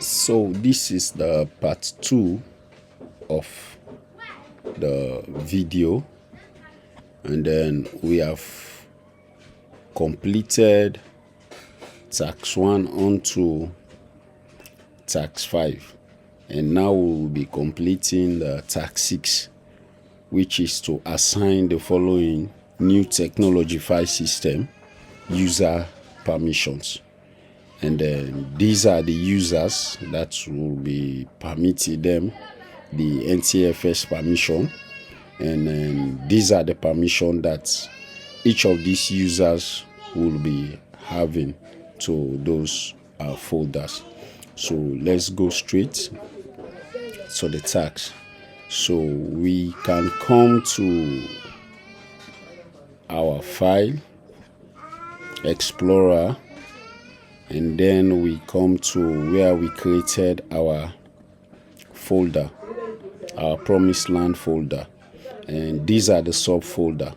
So this is the part 2 of the video, and then we have completed tax 1 onto tax 5, and now we will be completing the tax 6, which is to assign the following new technology file system user permissions. And then these are the users that will be permitted them the NTFS permission, and then these are the permission that each of these users will be having to those folders. So let's go straight to the tax. So we can come to our file explorer, and then we come to where we created our folder, our promised land folder, and these are the subfolder.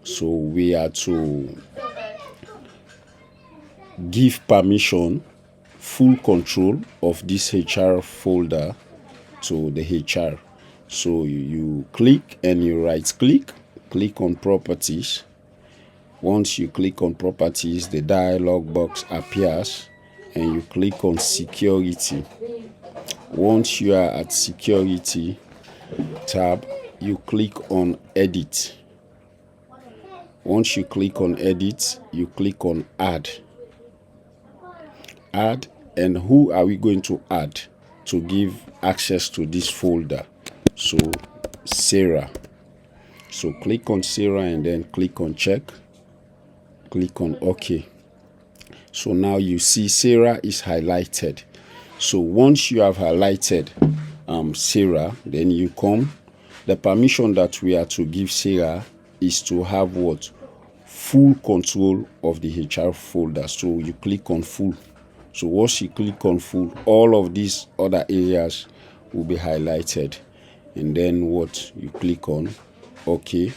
So we are to give permission, full control of this HR folder to the HR. So you click and you right click on properties. Once you click on properties, the dialog box appears and you click on security. Once you are at security tab, you click on edit. Once you click on edit, you click on add. And who are we going to add to give access to this folder? So Sarah. So click on Sarah and then click on check. Click on OK. So now you see Sarah is highlighted. So once you have highlighted Sarah, then you come. The permission that we are to give Sarah is to have what? Full control of the HR folder. So you click on full. So once you click on full, all of these other areas will be highlighted. And then what? You click on OK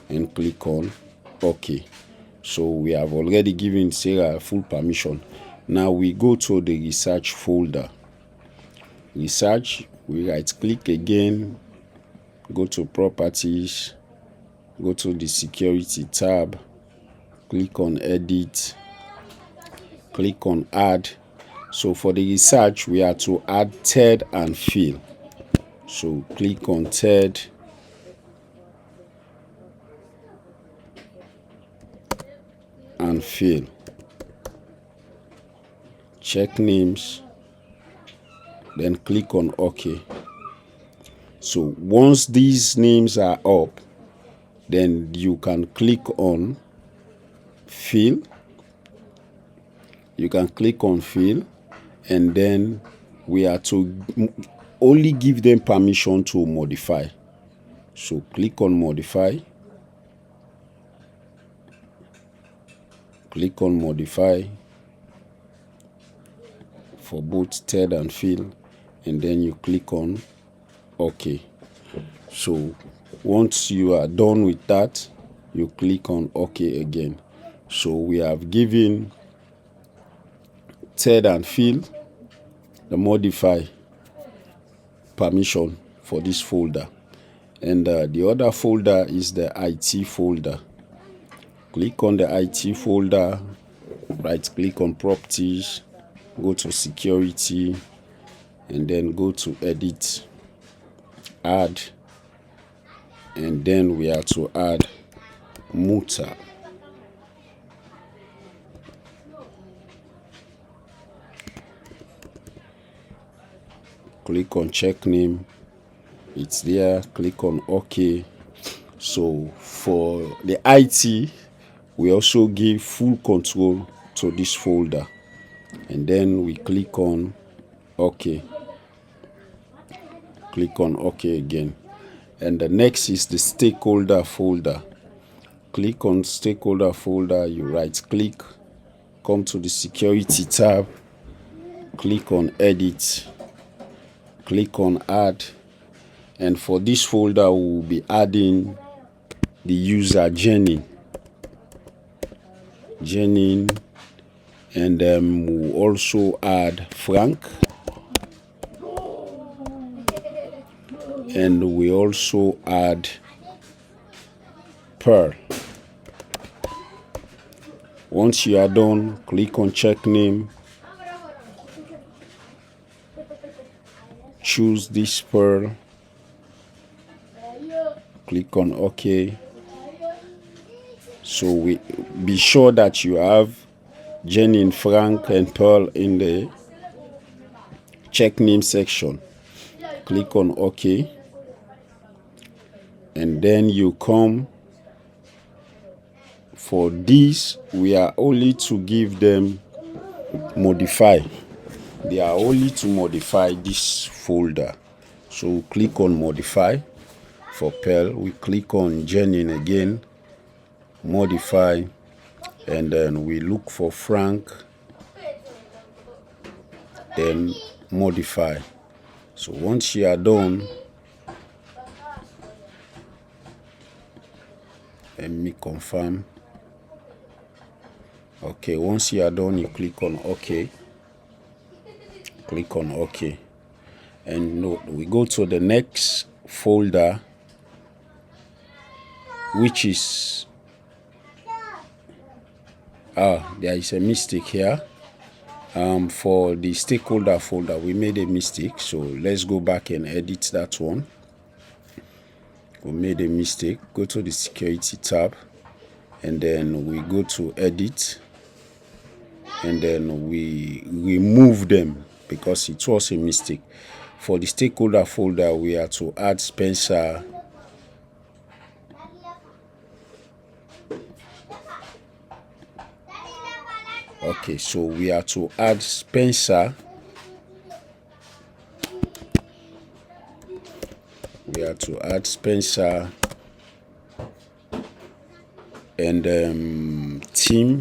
and click on OK. So we have already given Sarah full permission. Now we go to the research folder. Research, we right click again, go to properties, go to the security tab, click on edit, click on add. So for the research, we are to add third and fill. So click on third, and fill. Check names, then click on OK. So once these names are up, then you can click on fill. You can click on fill, and then we are to only give them permission to modify. So click on modify. Click on modify for both third and fill, and then you click on OK. So once you are done with that, you click on OK again. So we have given third and fill the modify permission for this folder, and the other folder is the IT folder. Click on the IT folder, right click on properties, go to security, and then go to edit, add, and then we are to add Muta. Click on check name, it's there, click on OK. So for the IT, we also give full control to this folder, and then we click on OK. Click on OK again. And the next is the stakeholder folder. Click on stakeholder folder, you right click, come to the security tab, click on edit, click on add, and for this folder we will be adding the user Jenny, and we'll also add Frank, and we also add Pearl. Once you are done, click on check name, choose this Pearl, click on OK. So we be sure that you have Jenny, Frank and Pearl in the check name section. Click on OK, and then you come for this. We are only to give them modify. They are only to modify this folder. So click on modify for Pearl. We click on Jenny again, modify, and then we look for Frank, then modify. So once you are done, let me confirm. Okay, once you are done, you click on OK. Click on OK. And we go to the next folder, which is there is a mistake here. For the stakeholder folder, we made a mistake. So let's go back and edit that one. We made a mistake. Go to the security tab, and then we go to edit, and then we remove them because it was a mistake. For the stakeholder folder, we are to add Spencer. Okay, so we are to add Spencer. We are to add Spencer and Tim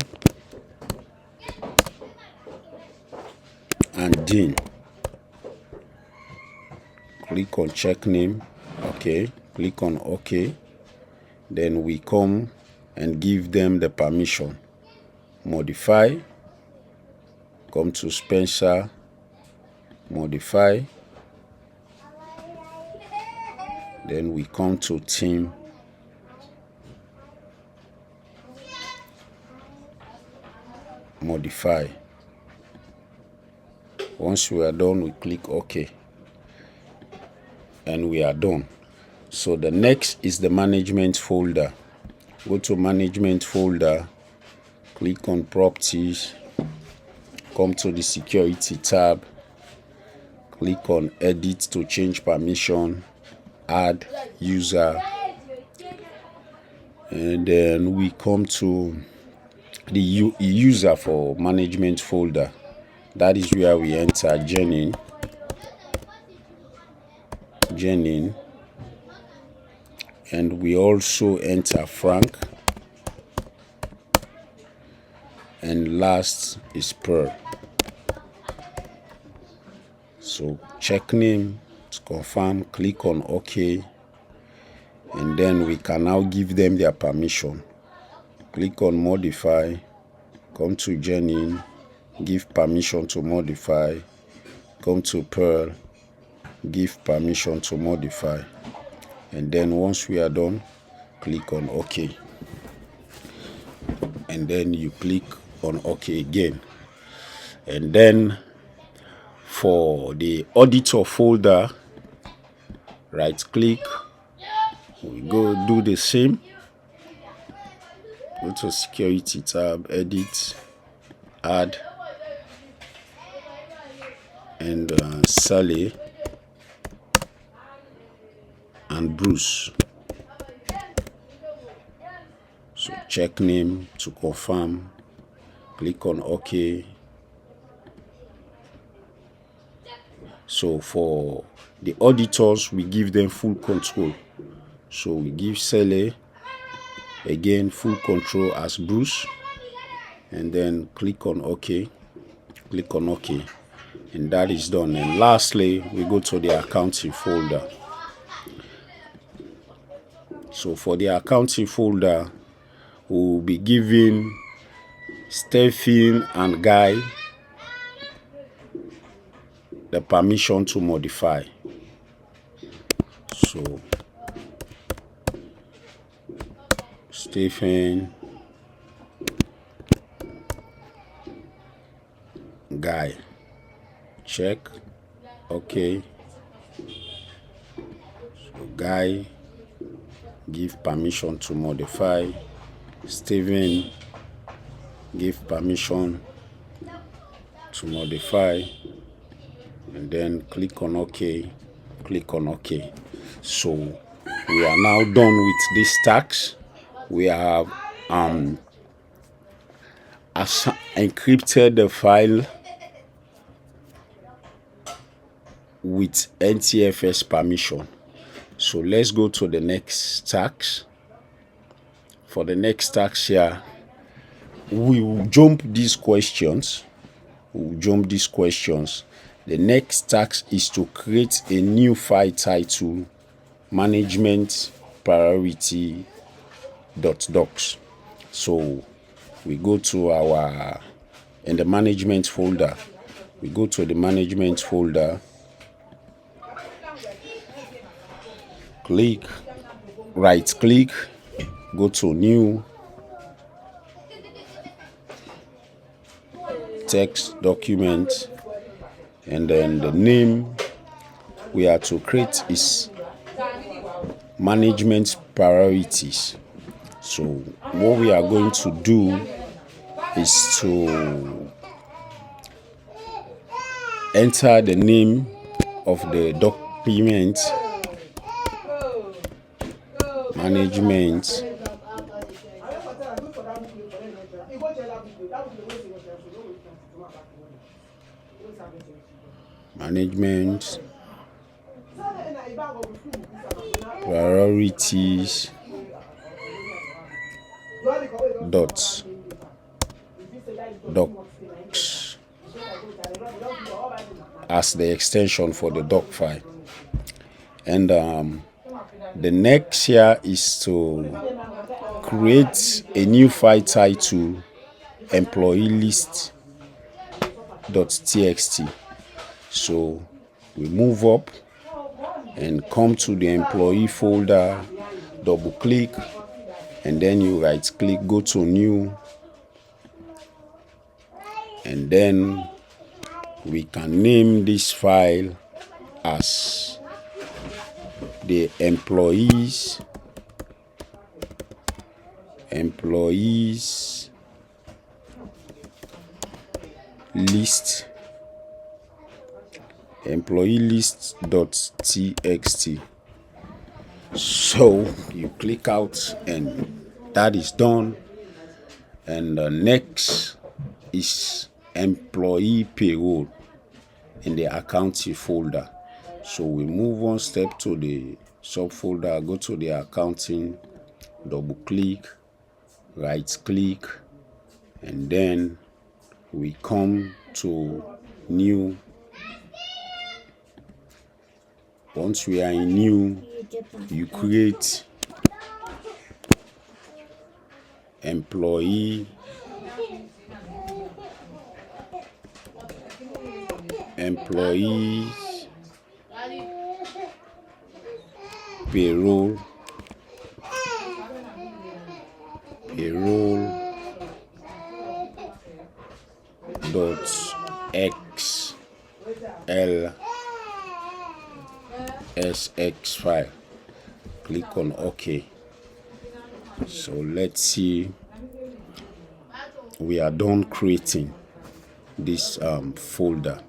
and Dean. Click on check name. Okay, click on OK. Then we come and give them the permission. Modify. Come to Spencer, modify. Then we come to Team, modify. Once we are done, we click OK, and we are done. So the next is the management folder. Go to management folder, click on properties, come to the security tab, click on edit to change permission, add user, and then we come to the user for management folder. That is where we enter Jenny, and we also enter Frank, and last is Pearl. So check name to confirm, click on OK, and then we can now give them their permission. Click on modify, come to Jenny, give permission to modify, come to Pearl, give permission to modify, and then once we are done, click on OK, and then you click on OK again. And then for the auditor folder, right click, we go do the same, go to security tab, edit, add, and Sally and Bruce. So check name to confirm, click on OK. So for the auditors, we give them full control. So we give Sally again full control as Bruce, and then click on OK, click on OK, and that is done. And lastly, we go to the accounting folder. So for the accounting folder, we'll be giving Stephen and Guy the permission to modify. So So Stephen Guy, check. Okay. So Guy, give permission to modify. Stephen, give permission to modify, and then click on OK. Click on OK. So we are now done with this task. We have encrypted the file with NTFS permission. So let's go to the next task. For the next task here, we will jump these questions. The next task is to create a new file title, management priority .docs. So we go to in the management folder. We go to the management folder, right click, go to new text document, and then the name we are to create is management priorities. So what we are going to do is to enter the name of the document, management priorities .docs as the extension for the doc file. And the next here is to create a new file title, employee list.txt. So we move up and come to the employee folder, double click, and then you right click, go to new, and then we can name this file as the employees list.txt. So you click out, and that is done. And the next is employee payroll in the accounting folder. So we move one step to the subfolder, go to the accounting, double click, right click, and then we come to new. Once we are in new, you create employees payroll .xlsx file. Click on OK. So let's see, we are done creating this folder,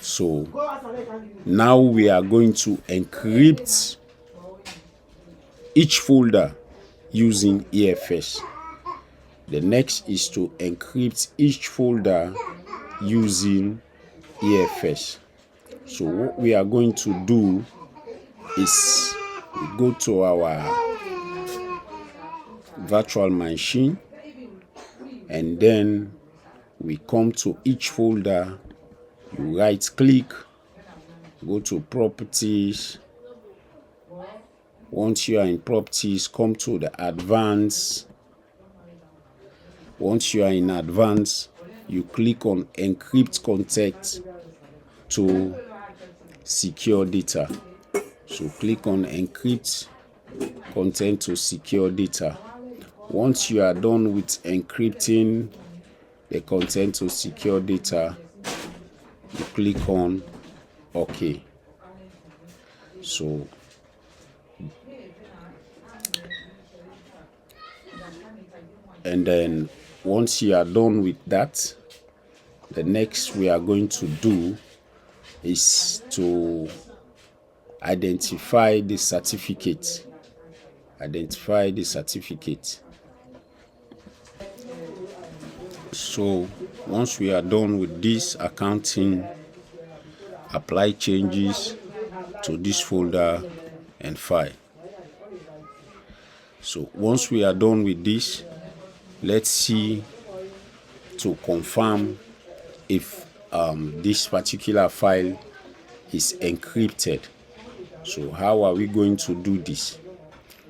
So now we are going to encrypt each folder using EFS. The next is to encrypt each folder using EFS. So what we are going to do is we go to our virtual machine, and then we come to each folder, you right click, go to properties. Once you are in properties, come to the advanced. Once you are in advanced, you click on encrypt content to secure data. So click on encrypt content to secure data. Once you are done with encrypting the content to secure data, you click on OK. So and then once you are done with that, the next we are going to do is to identify the certificate. Identify the certificate. So once we are done with this accounting, apply changes to this folder and file. So once we are done with this, let's see to confirm if this particular file is encrypted. So how are we going to do this?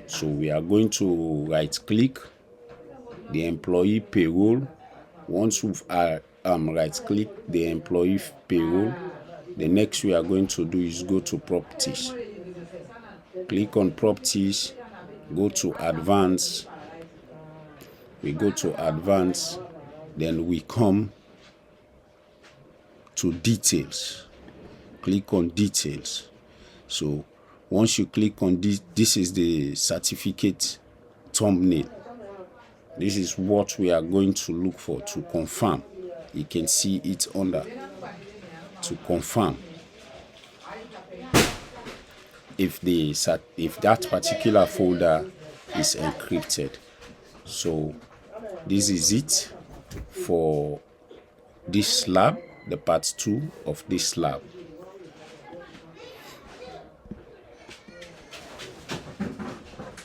So we are going to right click the employee payroll. Once we've right click the employee payroll, the next we are going to do is go to properties. Click on properties, go to advanced. We go to advanced, then we come to details. Click on details. So once you click on this is the certificate thumbnail. This is what we are going to look for to confirm. You can see it under to confirm if that particular folder is encrypted. So this is it for this lab, the part 2 of this lab.